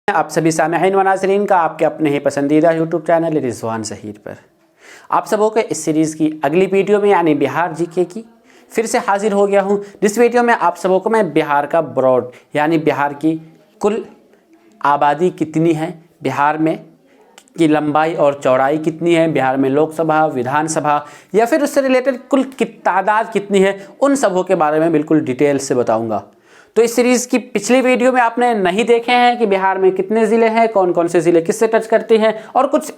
आप सभी सामेईन व नाज़रीन का आपके अपने ही पसंदीदा यूट्यूब चैनल रिजवान ज़हीर पर आप सबों के इस सीरीज़ की अगली वीडियो में यानी बिहार जीके की फिर से हाजिर हो गया हूं। जिस वीडियो में आप सबों को मैं बिहार का ब्रॉड यानी बिहार की कुल आबादी कितनी है, बिहार में की लंबाई और चौड़ाई कितनी है, बिहार में लोकसभा, विधानसभा या फिर उससे रिलेटेड कुल तादाद कितनी है, उन सबों के बारे में बिल्कुल डिटेल से बताऊँगा। तो इस सीरीज़ की पिछली वीडियो में आपने नहीं देखे हैं कि बिहार में कितने ज़िले हैं, कौन कौन से ज़िले किससे टच करते हैं और कुछ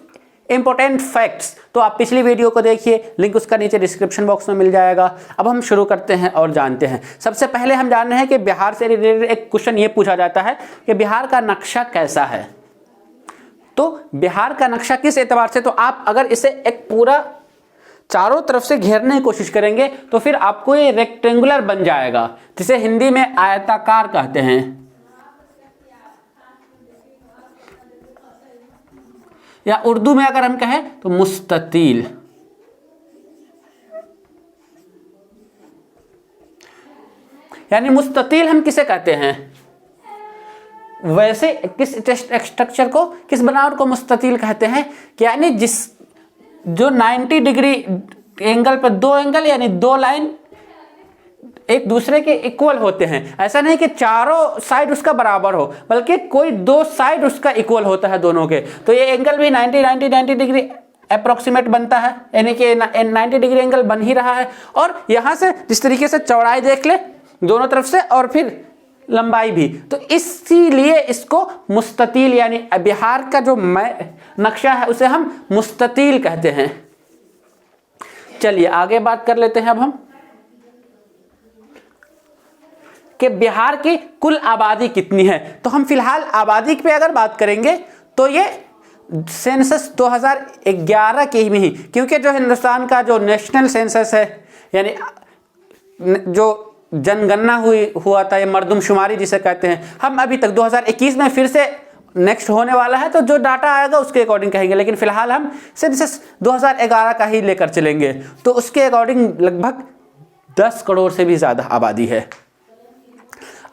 इंपॉर्टेंट फैक्ट्स, तो आप पिछली वीडियो को देखिए, लिंक उसका नीचे डिस्क्रिप्शन बॉक्स में मिल जाएगा। अब हम शुरू करते हैं और जानते हैं। सबसे पहले हम जान रहे हैं कि बिहार से रिलेटेड एक क्वेश्चन ये पूछा जाता है कि बिहार का नक्शा कैसा है। तो बिहार का नक्शा किस एतबार से, तो आप अगर इसे एक पूरा चारों तरफ से घेरने की कोशिश करेंगे तो फिर आपको ये रेक्टेंगुलर बन जाएगा, जिसे हिंदी में आयताकार कहते हैं, या उर्दू में अगर हम कहें तो मुस्ततील। यानी मुस्ततील हम किसे कहते हैं, वैसे किस स्ट्रक्चर को, किस बनावट को मुस्ततील कहते हैं, यानी जिस जो 90 डिग्री एंगल पर दो एंगल यानी दो लाइन एक दूसरे के इक्वल होते हैं। ऐसा नहीं कि चारों साइड उसका बराबर हो, बल्कि कोई दो साइड उसका इक्वल होता है दोनों के। तो ये एंगल भी 90 डिग्री अप्रोक्सीमेट बनता है, यानी कि 90 डिग्री एंगल बन ही रहा है। और यहाँ से जिस तरीके से चौड़ाई देख ले दोनों तरफ से और फिर लंबाई भी, तो इसीलिए इसको मुस्ततील यानी बिहार का जो नक्शा है उसे हम मुस्ततील कहते हैं। चलिए आगे बात कर लेते हैं अब हम कि बिहार की कुल आबादी कितनी है। तो हम फिलहाल आबादी पे अगर बात करेंगे तो ये सेंसस 2011 के में ही, क्योंकि जो हिंदुस्तान का जो नेशनल सेंसस है यानी जो जनगणना हुआ था, ये मर्दमशुमारी जिसे कहते हैं, हम अभी तक 2021 में फिर से नेक्स्ट होने वाला है, तो जो डाटा आएगा उसके अकॉर्डिंग कहेंगे। लेकिन फिलहाल हम सेंसस 2011 का ही लेकर चलेंगे, तो उसके अकॉर्डिंग लगभग 10 करोड़ से भी ज़्यादा आबादी है।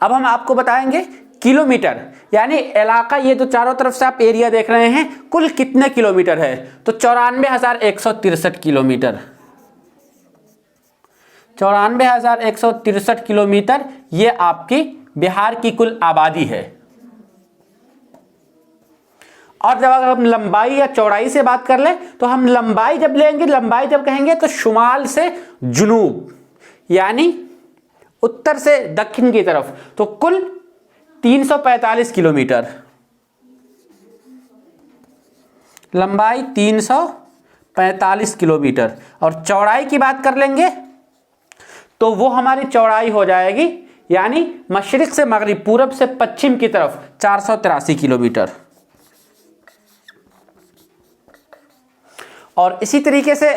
अब हम आपको बताएंगे किलोमीटर, यानी इलाका, ये जो चारों तरफ से आप एरिया देख रहे हैं, कुल कितने किलोमीटर है, तो 94,163 किलोमीटर। 94,163 किलोमीटर ये आपकी बिहार की कुल आबादी है। और जब अगर हम लंबाई या चौड़ाई से बात कर ले तो हम लंबाई जब लेंगे, लंबाई जब कहेंगे तो शुमाल से जुनूब यानी उत्तर से दक्षिण की तरफ, तो कुल 345 किलोमीटर लंबाई, 345 किलोमीटर। और चौड़ाई की बात कर लेंगे तो वो हमारी चौड़ाई हो जाएगी यानी मशरिक से मगरिब, पूरब से पश्चिम की तरफ 483 किलोमीटर। और इसी तरीके से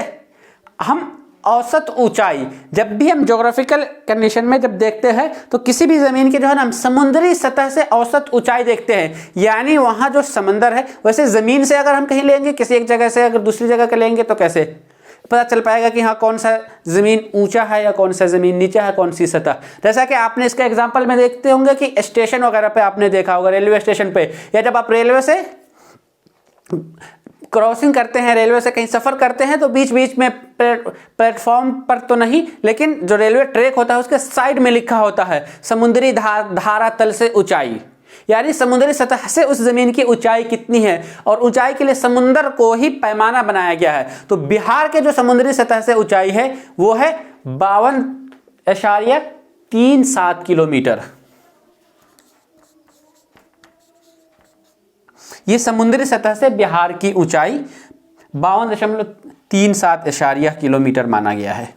हम औसत ऊंचाई, जब भी हम ज्योग्राफिकल कंडीशन में जब देखते हैं तो किसी भी ज़मीन के जो है ना, हम समुद्री सतह से औसत ऊंचाई देखते हैं, यानी वहाँ जो समंदर है, वैसे ज़मीन से अगर हम कहीं लेंगे, किसी एक जगह से अगर दूसरी जगह का लेंगे तो कैसे पता चल पाएगा कि हाँ कौन सा ज़मीन ऊंचा है या कौन सा ज़मीन नीचा है, कौन सी सतह। जैसा कि आपने इसका एग्जांपल में देखते होंगे कि स्टेशन वगैरह पे आपने देखा होगा, रेलवे स्टेशन पे, या जब आप रेलवे से क्रॉसिंग करते हैं, रेलवे से कहीं सफ़र करते हैं, तो बीच बीच में प्लेटफॉर्म पर तो नहीं, लेकिन जो रेलवे ट्रैक होता है उसके साइड में लिखा होता है समुद्री धारा तल से ऊंचाई, यानी समुद्री सतह से उस जमीन की ऊंचाई कितनी है। और ऊंचाई के लिए समुद्र को ही पैमाना बनाया गया है। तो बिहार के जो समुद्री सतह से ऊंचाई है वो है 52.37 किलोमीटर। ये समुद्री सतह से बिहार की ऊंचाई 52.37 किलोमीटर माना गया है।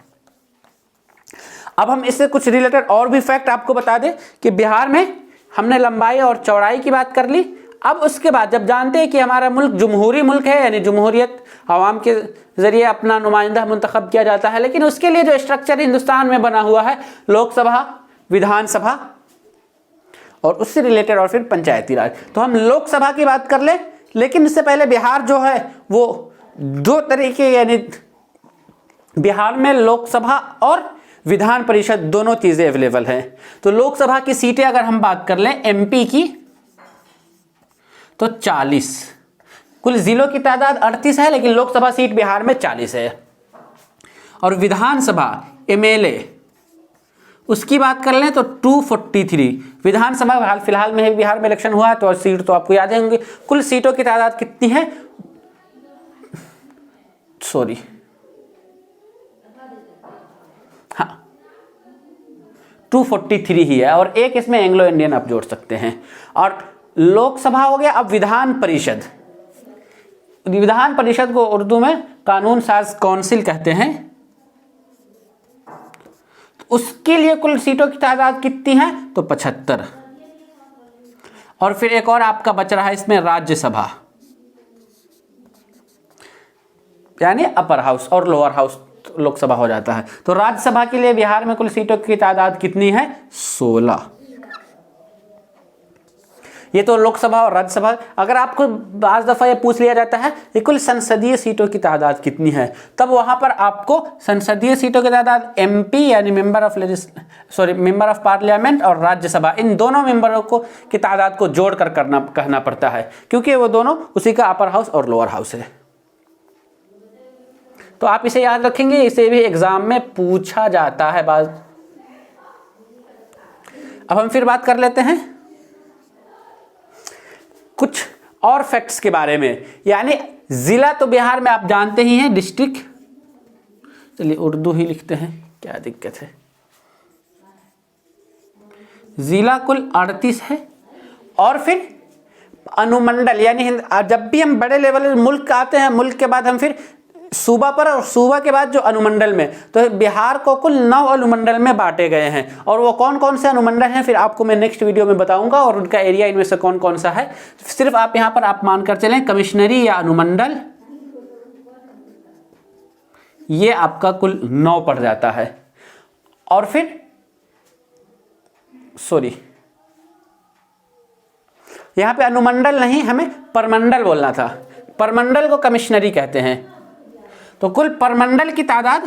अब हम इससे कुछ रिलेटेड और भी फैक्ट आपको बता दें कि बिहार में हमने लंबाई और चौड़ाई की बात कर ली। अब उसके बाद जब जानते हैं कि हमारा मुल्क जमहूरी मुल्क है, यानी जमहूरियत आवाम के जरिए अपना नुमाइंदा मुंतखब किया जाता है, लेकिन उसके लिए जो स्ट्रक्चर हिंदुस्तान में बना हुआ है, लोकसभा, विधानसभा और उससे रिलेटेड और फिर पंचायती राज। तो हम लोकसभा की बात कर ले, लेकिन इससे पहले बिहार जो है वो दो तरीके, यानी बिहार में लोकसभा और विधान परिषद दोनों चीजें अवेलेबल हैं। तो लोकसभा की सीटें अगर हम बात कर लें एमपी की, तो 40। कुल जिलों की तादाद 38 है, लेकिन लोकसभा सीट बिहार में 40 है। और विधानसभा MLA उसकी बात कर लें तो 243 विधानसभा हाल फिलहाल में बिहार में इलेक्शन हुआ है, तो सीट तो आपको याद होंगे। कुल सीटों की तादाद कितनी है, 243 ही है, और एक इसमें एंग्लो इंडियन आप जोड़ सकते हैं। और लोकसभा हो गया। अब विधान परिषद, विधान परिषद को उर्दू में कानून साज काउंसिल कहते हैं। तो उसके लिए कुल सीटों की तादाद कितनी है, तो 75। और फिर एक और आपका बच रहा है इसमें राज्यसभा, यानी अपर हाउस और लोअर हाउस लोकसभा हो जाता है। तो राज्यसभा के लिए बिहार में कुल सीटों की तादाद कितनी है, 16। ये तो लोकसभा और राज्यसभा। अगर आपको आज दफा ये पूछ लिया जाता है कि कुल संसदीय सीटों की तादाद कितनी है, तब वहां पर आपको संसदीय सीटों की तादाद MP यानी मेंबर ऑफ पार्लियामेंट और राज्यसभा, इन दोनों मेंबरों को की तादाद को जोड़कर कहना पड़ता है, क्योंकि वो दोनों उसी का अपर हाउस और लोअर हाउस है। तो आप इसे याद रखेंगे, इसे भी एग्जाम में पूछा जाता है बात। अब हम फिर बात कर लेते हैं कुछ और फैक्ट्स के बारे में। यानी जिला तो बिहार में आप जानते ही हैं, डिस्ट्रिक्ट, चलिए उर्दू ही लिखते हैं, क्या दिक्कत है। जिला कुल 38 है। और फिर अनुमंडल, यानी जब भी हम बड़े लेवल मुल्क आते हैं, मुल्क के बाद हम फिर सूबा पर, और सूबा के बाद जो अनुमंडल में, तो बिहार को कुल 9 अनुमंडल में बांटे गए हैं। और वो कौन कौन से अनुमंडल हैं फिर आपको मैं नेक्स्ट वीडियो में बताऊंगा, और उनका एरिया इनमें से कौन कौन सा है। सिर्फ आप यहां पर आप मानकर चलें कमिश्नरी या अनुमंडल, ये आपका कुल 9 पड़ जाता है। और फिर यहां पे अनुमंडल नहीं, हमें परमंडल बोलना था। परमंडल को कमिश्नरी कहते हैं। तो कुल परमंडल की तादाद,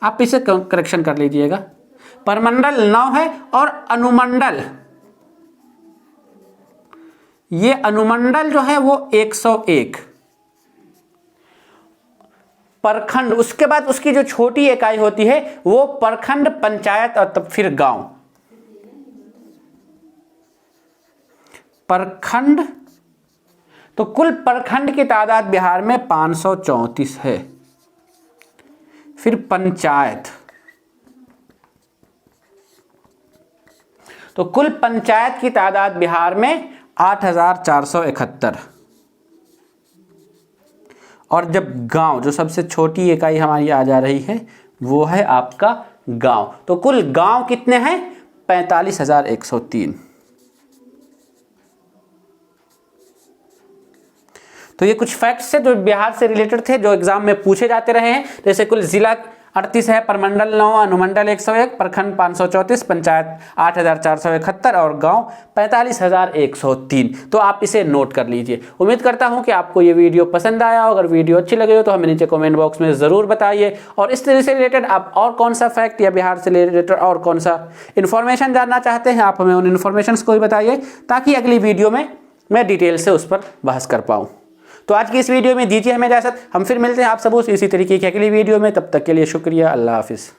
आप इसे करेक्शन कर लीजिएगा, परमंडल 9 है। और अनुमंडल, ये अनुमंडल जो है वो 101। प्रखंड, उसके बाद उसकी जो छोटी इकाई होती है वो प्रखंड, पंचायत और तब फिर गांव। प्रखंड, तो कुल प्रखंड की तादाद बिहार में 534 है। फिर पंचायत, तो कुल पंचायत की तादाद बिहार में 8471। और जब गांव, जो सबसे छोटी इकाई हमारी आ जा रही है, वो है आपका गांव। तो कुल गांव कितने हैं, 45,103। तो ये कुछ फैक्ट्स है जो बिहार से रिलेटेड थे, जो एग्जाम में पूछे जाते रहे हैं। जैसे कुल जिला 38 है, परमंडल 9, अनुमंडल 101, प्रखंड 534, पंचायत 8471 और गांव 45,103। तो आप इसे नोट कर लीजिए। उम्मीद करता हूं कि आपको ये वीडियो पसंद आया हो। अगर वीडियो अच्छी लगे हो तो हमें नीचे कमेंट बॉक्स में ज़रूर बताइए। और इस तरह से रिलेटेड आप और कौन सा फैक्ट या बिहार से रिलेटेड और कौन सा इन्फॉर्मेशन जानना चाहते हैं, आप हमें उन इन्फॉर्मेशन को भी बताइए, ताकि अगली वीडियो में मैं डिटेल से उस पर बहस कर पाऊँ। तो आज की इस वीडियो में दीजिए हमें इजाज़त। हम फिर मिलते हैं आप सबों से इसी तरीके की अगली वीडियो में। तब तक के लिए शुक्रिया। अल्लाह हाफिज़।